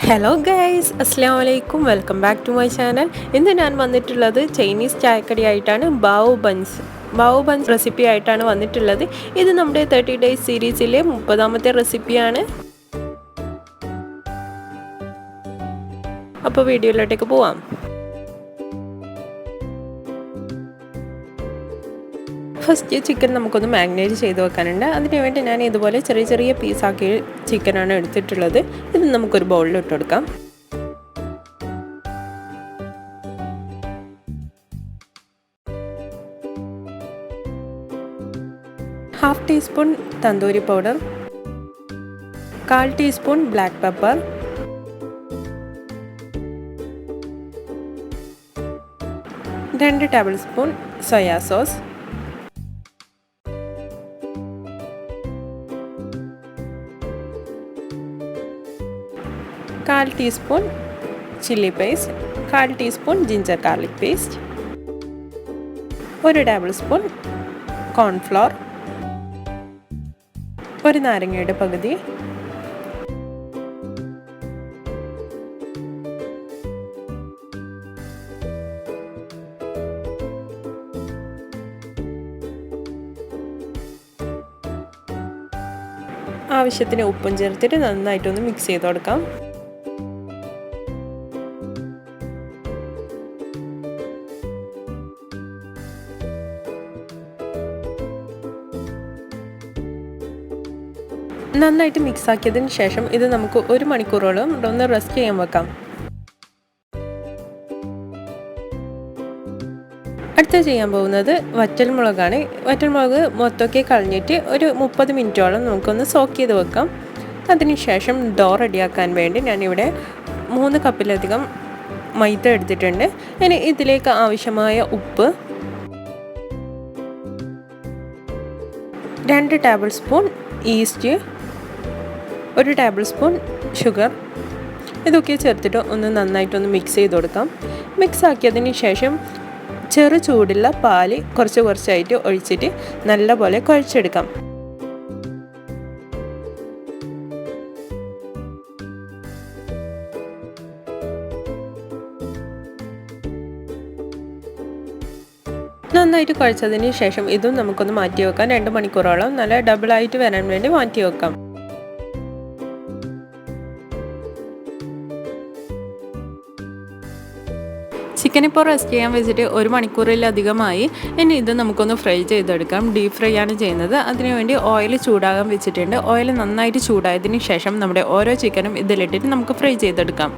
Hello guys, അസ്സാം വലൈക്കും. Welcome back to my channel. ഇന്ന് ഞാൻ വന്നിട്ടുള്ളത് ചൈനീസ് ചായക്കടിയായിട്ടാണ്. ബാവു ബൻസ് റെസിപ്പി ആയിട്ടാണ് വന്നിട്ടുള്ളത്. ഇത് നമ്മുടെ 30 ഡേയ്സ് സീരീസിലെ 30ാമത്തെ റെസിപ്പിയാണ്. അപ്പോൾ വീഡിയോയിലോട്ടേക്ക് പോവാം. ഫസ്റ്റ് ചിക്കൻ നമുക്കൊന്ന് മാഗ്നേറ്റ് ചെയ്ത് വെക്കാനുണ്ട്. അതിനുവേണ്ടി ഞാൻ ഇതുപോലെ ചെറിയ ചെറിയ പീസാക്കി ചിക്കനാണ് എടുത്തിട്ടുള്ളത്. ഇത് നമുക്കൊരു ബൗളിൽ ഇട്ട് കൊടുക്കാം. Half teaspoon tandoori powder, 1/4 teaspoon black pepper, 2 table spoon soya sauce, 1/4 teaspoon chilli paste, 1/4 teaspoon ginger garlic paste, 1 table spoon cornflour, 1 നാരങ്ങയുടെ പകുതി, ആവശ്യത്തിന് ഉപ്പും ചേർത്തിട്ട് നന്നായിട്ടൊന്ന് മിക്സ് ചെയ്ത് കൊടുക്കാം. നന്നായിട്ട് മിക്സ് ആക്കിയതിന് ശേഷം ഇത് നമുക്ക് 1 മണിക്കൂറോളം ഒന്ന് റെസ്റ്റ് ചെയ്യാൻ വെക്കാം. അടുത്ത ചെയ്യാൻ പോകുന്നത് വറ്റൽമുളകാണ്. വറ്റൽമുളക് മൊത്തമൊക്കെ കളഞ്ഞിട്ട് ഒരു 30 മിനിറ്റോളം നമുക്കൊന്ന് സോക്ക് ചെയ്ത് വെക്കാം. അതിനുശേഷം ഡോ റെഡിയാക്കാൻ വേണ്ടി ഞാനിവിടെ 3 കപ്പിലധികം മൈദ എടുത്തിട്ടുണ്ട്. ഇനി ഇതിലേക്ക് ആവശ്യമായ ഉപ്പ്, 2 table spoon east, 1 table spoon sugar, ഇതൊക്കെ ചേർത്തിട്ട് ഒന്ന് നന്നായിട്ടൊന്ന് മിക്സ് ചെയ്ത് കൊടുക്കാം. മിക്സ് ആക്കിയതിന് ശേഷം ചെറു ചൂടുള്ള പാല് കുറച്ചായിട്ട് ഒഴിച്ചിട്ട് നല്ലപോലെ കുഴച്ചെടുക്കാം. നന്നായിട്ട് കുഴച്ചതിന് ശേഷം ഇതും നമുക്കൊന്ന് മാറ്റി വെക്കാം. 2 മണിക്കൂറോളം നല്ല ഡബിളായിട്ട് വരാൻ വേണ്ടി മാറ്റി വെക്കാം. ചിക്കൻ ഇപ്പോൾ റെസ്റ്റ് ചെയ്യാൻ വെച്ചിട്ട് 1 മണിക്കൂറിലധികമായി. ഇനി ഇത് നമുക്കൊന്ന് ഫ്രൈ ചെയ്തെടുക്കാം. ഡീപ് ഫ്രൈ ആണ് ചെയ്യുന്നത്. അതിനുവേണ്ടി ഓയിൽ ചൂടാകാൻ വെച്ചിട്ടുണ്ട്. ഓയിൽ നന്നായിട്ട് ചൂടായതിന് ശേഷം നമ്മുടെ ഓരോ ചിക്കനും ഇതിലിട്ടിട്ട് നമുക്ക് ഫ്രൈ ചെയ്തെടുക്കാം.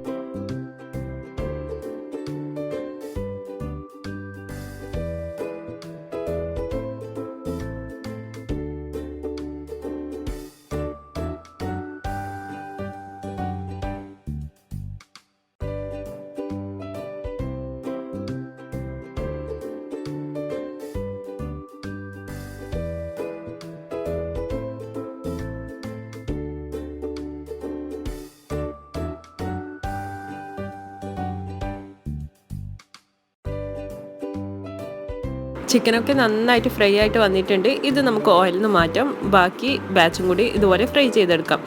ചിക്കനൊക്കെ നന്നായിട്ട് ഫ്രൈ ആയിട്ട് വന്നിട്ടുണ്ട്. ഇത് നമുക്ക് ഓയിലിൽ നിന്ന് മാറ്റാം. ബാക്കി ബാച്ചും കൂടി ഇതുപോലെ ഫ്രൈ ചെയ്തെടുക്കാം.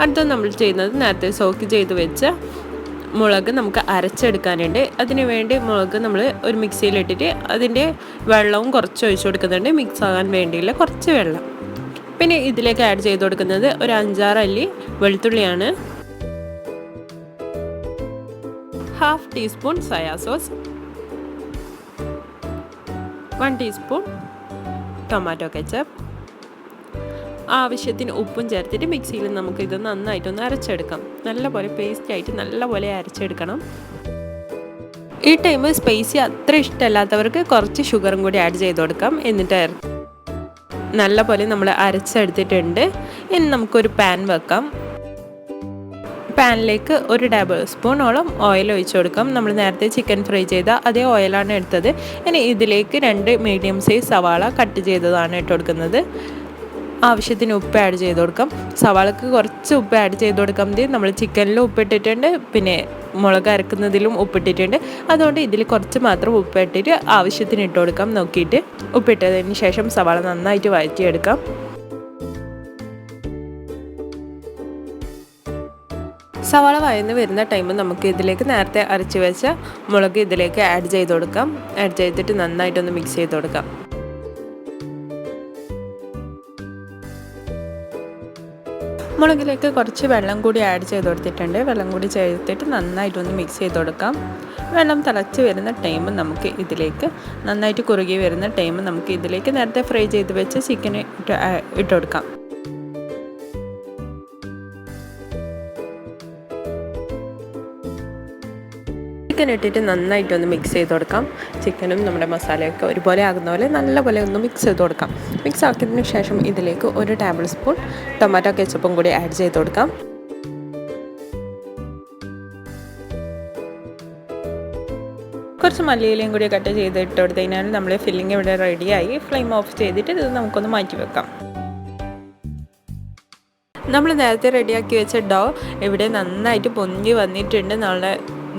അടുത്ത നമ്മൾ ചെയ്യുന്നത് നേരത്തെ സോക്ക് ചെയ്ത് വെച്ച മുളക് നമുക്ക് അരച്ചെടുക്കാനുണ്ട്. അതിന് വേണ്ടി മുളക് നമ്മൾ ഒരു മിക്സിയിലിട്ടിട്ട് അതിൻ്റെ വെള്ളവും കുറച്ച് ഒഴിച്ചു കൊടുക്കുന്നുണ്ട്. മിക്സ് ആകാൻ വേണ്ടിയുള്ള കുറച്ച് വെള്ളം. പിന്നെ ഇതിലേക്ക് ആഡ് ചെയ്ത് കൊടുക്കുന്നത് ഒരു 5-6 അല്ലി വെളുത്തുള്ളിയാണ്, 1/2 teaspoon soya sauce, 1 teaspoon tomato ketchup, ആവശ്യത്തിന് ഉപ്പും ചേർത്തിട്ട് മിക്സിയിൽ നമുക്കിത് നന്നായിട്ടൊന്ന് അരച്ചെടുക്കാം. നല്ലപോലെ പേസ്റ്റായിട്ട് നല്ലപോലെ അരച്ചെടുക്കണം. ഈ ടൈം സ്പൈസി അത്ര ഇഷ്ടമല്ലാത്തവർക്ക് കുറച്ച് ഷുഗറും കൂടി ആഡ് ചെയ്ത് കൊടുക്കാം. എന്നിട്ട് നല്ലപോലെ നമ്മൾ അരച്ചെടുത്തിട്ടുണ്ട്. ഇനി നമുക്കൊരു പാൻ വെക്കാം. പാനിലേക്ക് 1 ടേബിൾ സ്പൂണോളം ഓയിൽ ഒഴിച്ചു കൊടുക്കാം. നമ്മൾ നേരത്തെ ചിക്കൻ ഫ്രൈ ചെയ്ത അതേ ഓയിലാണ് എടുത്തത്. ഇനി ഇതിലേക്ക് 2 മീഡിയം സൈസ് സവാള കട്ട് ചെയ്തതാണ് ഇട്ട് കൊടുക്കുന്നത്. ആവശ്യത്തിന് ഉപ്പ് ആഡ് ചെയ്ത് കൊടുക്കാം. സവാളക്ക് കുറച്ച് ഉപ്പ് ആഡ് ചെയ്ത് കൊടുക്കാൻ മതി. നമ്മൾ ചിക്കനിലും ഉപ്പിട്ടിട്ടുണ്ട്, പിന്നെ മുളക് അരക്കുന്നതിലും ഉപ്പിട്ടിട്ടുണ്ട്. അതുകൊണ്ട് ഇതിൽ കുറച്ച് മാത്രം ഉപ്പ് ഇട്ടിട്ട് ആവശ്യത്തിന് ഇട്ട് കൊടുക്കാം. നോക്കിയിട്ട് ഉപ്പിട്ടതിന് ശേഷം സവാള നന്നായിട്ട് വഴറ്റിയെടുക്കാം. സവാള വഴന്ന് വരുന്ന ടൈമിൽ നമുക്ക് ഇതിലേക്ക് നേരത്തെ അരച്ച് വെച്ച മുളക് ഇതിലേക്ക് ആഡ് ചെയ്ത് കൊടുക്കാം. ആഡ് ചെയ്തിട്ട് നന്നായിട്ടൊന്ന് മിക്സ് ചെയ്ത് കൊടുക്കാം. മുളകിലേക്ക് കുറച്ച് വെള്ളം കൂടി ആഡ് ചെയ്ത് കൊടുത്തിട്ടുണ്ട്. വെള്ളം കൂടി ചേർത്തിട്ട് നന്നായിട്ടൊന്ന് മിക്സ് ചെയ്ത് കൊടുക്കാം. വെള്ളം തിളച്ച് വരുന്ന ടൈം നമുക്ക് ഇതിലേക്ക് നന്നായിട്ട് കുറുകി വരുന്ന ടൈം നമുക്ക് ഇതിലേക്ക് നേരത്തെ ഫ്രൈ ചെയ്ത് വെച്ച് ചിക്കൻ ഇട്ട് കൊടുക്കാം. ചിക്കൻ ഇട്ടിട്ട് നന്നായിട്ടൊന്ന് മിക്സ് ചെയ്ത് കൊടുക്കാം. ചിക്കനും നമ്മുടെ മസാലയൊക്കെ ഒരുപോലെ ആകുന്ന പോലെ നല്ലപോലെ ഒന്ന് മിക്സ് ചെയ്ത് കൊടുക്കാം. മിക്സ് ആക്കിയതിന് ശേഷം ഇതിലേക്ക് 1 ടേബിൾ സ്പൂൺ ടൊമാറ്റോ കെച്ചപ്പും കൂടി ആഡ് ചെയ്ത് കൊടുക്കാം. കുറച്ച് മല്ലിയിലയും കൂടി കട്ട് ചെയ്ത് ഇട്ട് കൊടുത്തു കഴിഞ്ഞാൽ നമ്മൾ ഫില്ലിങ് ഇവിടെ റെഡിയായി. ഫ്ലെയിം ഓഫ് ചെയ്തിട്ട് ഇത് നമുക്കൊന്ന് മാറ്റി വെക്കാം. നമ്മൾ നേരത്തെ റെഡിയാക്കി വെച്ച ഡോ ഇവിടെ നന്നായിട്ട് പൊങ്ങി വന്നിട്ടുണ്ട്. നല്ല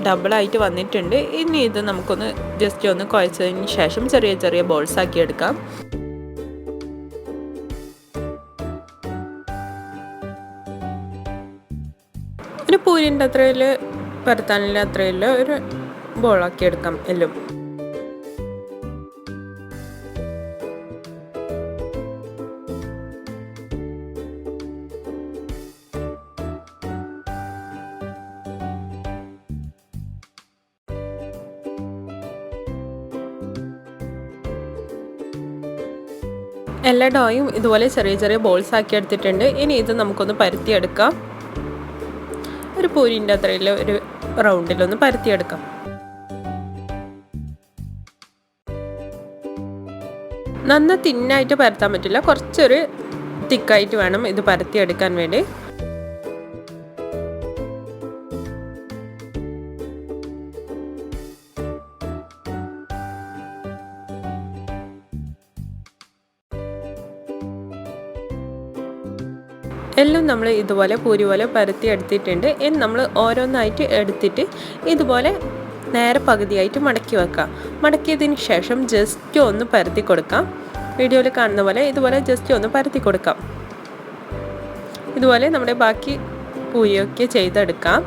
ഡബിളായിട്ട് വന്നിട്ടുണ്ട്. ഇനി ഇത് നമുക്കൊന്ന് ജസ്റ്റ് ഒന്ന് കുഴച്ചതിന് ശേഷം ചെറിയ ചെറിയ ബോൾസ് ആക്കി എടുക്കാം. ഒരു പൂരിൻ്റെ അത്രയിൽ പരത്താനില്ല അത്രയിൽ ഒരു ബോളാക്കി എടുക്കാം എല്ലാം. എല്ലാ ഡോയും ഇതുപോലെ ചെറിയ ചെറിയ ബോൾസ് ആക്കി എടുത്തിട്ടുണ്ട്. ഇനി ഇത് നമുക്കൊന്ന് പരത്തിയെടുക്കാം. ഒരു പൂരിൻ്റെ അത്രയിൽ ഒരു റൗണ്ടിലൊന്ന് പരത്തിയെടുക്കാം. നന്ന തിന്നായിട്ട് പരത്താൻ പറ്റില്ല, കുറച്ചൊരു തിക്കായിട്ട് വേണം ഇത് പരത്തിയെടുക്കാൻ വേണ്ടി. എല്ലാം നമ്മൾ ഇതുപോലെ പൂരി പോലെ പരത്തി എടുത്തിട്ടുണ്ട്. ഇനി നമ്മൾ ഓരോന്നായിട്ട് എടുത്തിട്ട് ഇതുപോലെ നേരെ പകുതിയായിട്ട് മടക്കി വെക്കാം. മടക്കിയതിന് ശേഷം ജസ്റ്റ് ഒന്ന് പരത്തി കൊടുക്കാം. വീഡിയോയിൽ കാണുന്ന പോലെ ഇതുപോലെ ജസ്റ്റ് ഒന്ന് പരത്തി കൊടുക്കാം. ഇതുപോലെ നമ്മുടെ ബാക്കി പൂരിയൊക്കെ ചെയ്തെടുക്കാം.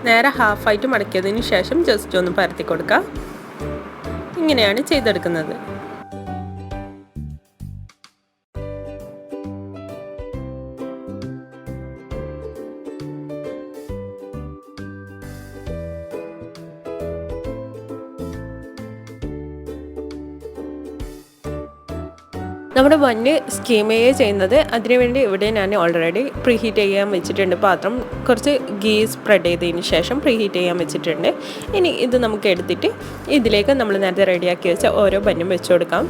നേരെ ഹാഫായിട്ട് മടക്കിയതിന് ശേഷം ജസ്റ്റ് ഒന്ന് പരത്തി കൊടുക്കാം. ഇങ്ങനെയാണ് ചെയ്തെടുക്കുന്നത്. നമ്മുടെ ബണ്ണ് സ്കീമയെ ചെയ്യുന്നത് അതിനുവേണ്ടി ഇവിടെ ഞാൻ ഓൾറെഡി പ്രീഹീറ്റ് ചെയ്യാൻ വെച്ചിട്ടുണ്ട്. പാത്രം കുറച്ച് ഗീ സ്പ്രെഡ് ചെയ്തതിന് ശേഷം പ്രീഹീറ്റ് ചെയ്യാൻ വെച്ചിട്ടുണ്ട്. ഇനി ഇത് നമുക്ക് എടുത്തിട്ട് ഇതിലേക്ക് നമ്മൾ നേരത്തെ റെഡിയാക്കി വെച്ച ഓരോ ബന്നും വെച്ച് കൊടുക്കാം.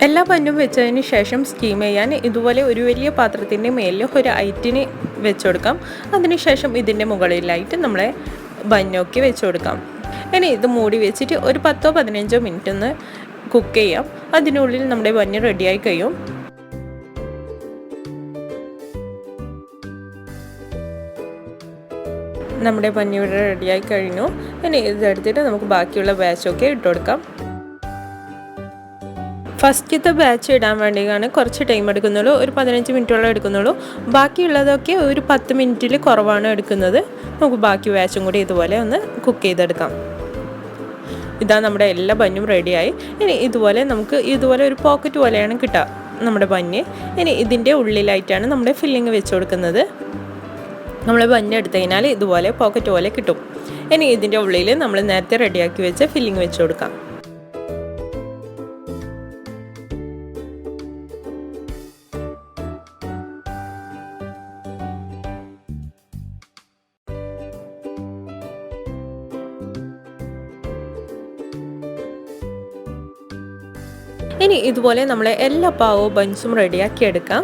എല്ലാ ബന്നും വെച്ചതിന് ശേഷം സ്റ്റീം ചെയ്യാൻ ഇതുപോലെ ഒരു വലിയ പാത്രത്തിൻ്റെ മേലിൽ ഒരു ഐറ്റിന് വെച്ച് കൊടുക്കാം. അതിനുശേഷം ഇതിൻ്റെ മുകളിലായിട്ട് നമ്മളെ ബന്നൊക്കെ വെച്ച് കൊടുക്കാം. ഇനി ഇത് മൂടി വെച്ചിട്ട് ഒരു 10-15 മിനിറ്റ് ഒന്ന് കുക്ക് ചെയ്യാം. അതിനുള്ളിൽ നമ്മുടെ ബന്ന് റെഡിയായി കഴിയും. നമ്മുടെ ബന്ന് ഇവിടെ റെഡിയായി കഴിഞ്ഞു. ഇനി ഇതെടുത്തിട്ട് നമുക്ക് ബാക്കിയുള്ള ബാച്ചൊക്കെ ഇട്ട് കൊടുക്കാം. ഫസ്റ്റത്തെ ബാച്ച് ഇടാൻ വേണ്ടിയാണ് കുറച്ച് ടൈം എടുക്കുന്നുള്ളൂ. ഒരു 15 മിനിറ്റോളം എടുക്കുന്നുള്ളൂ. ബാക്കിയുള്ളതൊക്കെ ഒരു 10 മിനിറ്റിൽ കുറവാണ് എടുക്കുന്നത്. നമുക്ക് ബാക്കി ബാച്ചും കൂടി ഇതുപോലെ ഒന്ന് കുക്ക് ചെയ്തെടുക്കാം. ഇതാ നമ്മുടെ എല്ലാ ബന്നും റെഡിയായി. ഇനി ഇതുപോലെ നമുക്ക് ഇതുപോലെ ഒരു പോക്കറ്റ് പോലെയാണ് കിട്ടുക നമ്മുടെ ബന്ന്. ഇനി ഇതിൻ്റെ ഉള്ളിലായിട്ടാണ് നമ്മുടെ ഫില്ലിങ് വെച്ച് കൊടുക്കുന്നത്. നമ്മൾ ബന്ന് എടുത്തു കഴിഞ്ഞാൽ ഇതുപോലെ പോക്കറ്റ് പോലെ കിട്ടും. ഇനി ഇതിൻ്റെ ഉള്ളിൽ നമ്മൾ നേരത്തെ റെഡിയാക്കി വെച്ച ഫില്ലിങ് വെച്ച് കൊടുക്കാം. ഇനി ഇതുപോലെ നമ്മൾ എല്ലാ പാവവും ബൺസും റെഡിയാക്കി എടുക്കാം.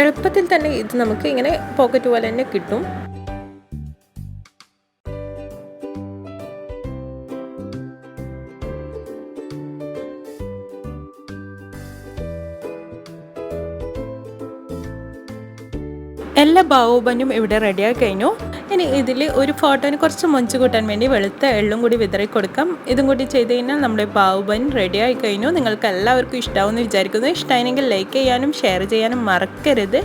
എളുപ്പത്തിൽ തന്നെ ഇത് നമുക്ക് ഇങ്ങനെ പോക്കറ്റ് പോലെ തന്നെ കിട്ടും. എല്ലാ ബാവുബനും ഇവിടെ റെഡിയായി കഴിഞ്ഞു. ഇനി ഇതിൽ ഒരു ഫോട്ടോന് കുറച്ച് മൊഞ്ച് കൂട്ടാൻ വേണ്ടി വെളുത്ത എള്ളും കൂടി വിതറി കൊടുക്കാം. ഇതും കൂടി ചെയ്ത് കഴിഞ്ഞാൽ നമ്മുടെ ബാവുബൻ റെഡിയായി കഴിഞ്ഞു. നിങ്ങൾക്ക് എല്ലാവർക്കും ഇഷ്ടമാവുമെന്ന് വിചാരിക്കുന്നു. ഇഷ്ടമായെങ്കിൽ ലൈക്ക് ചെയ്യാനും ഷെയർ ചെയ്യാനും മറക്കരുത്.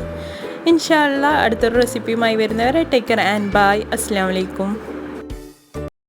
ഇൻഷാ അല്ലാഹ് അടുത്തൊരു റെസിപ്പിയുമായി വരുന്നവരെ ടേക്ക് കെയർ ആൻഡ് ബൈ. അസ്സലാമു അലൈക്കും.